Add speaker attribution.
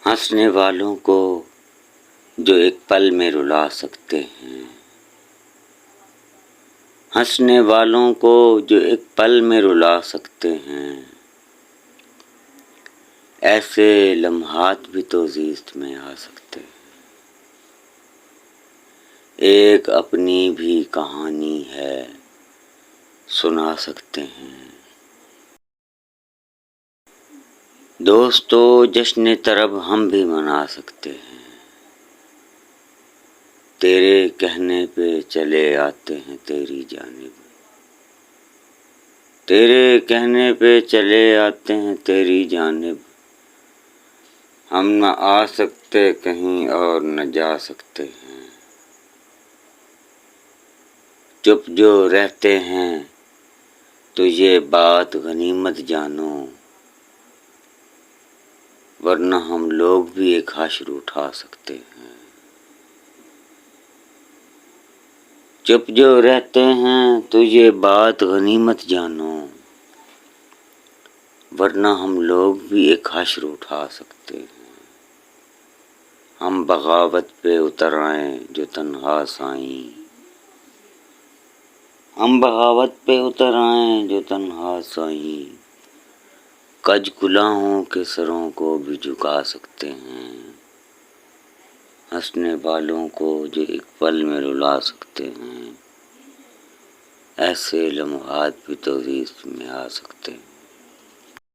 Speaker 1: ہنسنے والوں کو جو ایک پل میں رلا سکتے ہیں، ہنسنے والوں کو جو ایک پل میں رلا سکتے ہیں، ایسے لمحات بھی تو زیست میں آ سکتے ہیں۔ ایک اپنی بھی کہانی ہے سنا سکتے ہیں۔ دوستو جشن طرب ہم بھی منا سکتے ہیں، تیرے کہنے پہ چلے آتے ہیں تیری جانب، تیرے کہنے پہ چلے آتے ہیں تیری جانب، ہم نہ آ سکتے کہیں اور نہ جا سکتے ہیں، چپ جو رہتے ہیں تو یہ بات غنیمت جانو، ورنہ ہم لوگ بھی ایک حشر اٹھا سکتے ہیں، چپ جو رہتے ہیں تو یہ بات غنیمت جانو، ورنہ ہم لوگ بھی ایک حشر اٹھا سکتے ہیں، ہم بغاوت پہ اتر آئیں جو تنہا سائیں، ہم بغاوت پہ اتر آئیں جو تنہا سائیں، کج کلاہوں کے سروں کو بھی جھکا سکتے ہیں، ہنسنے والوں کو جو ایک پل میں رلا سکتے ہیں، ایسے لمحات بھی تو زیست میں آ سکتے ہیں۔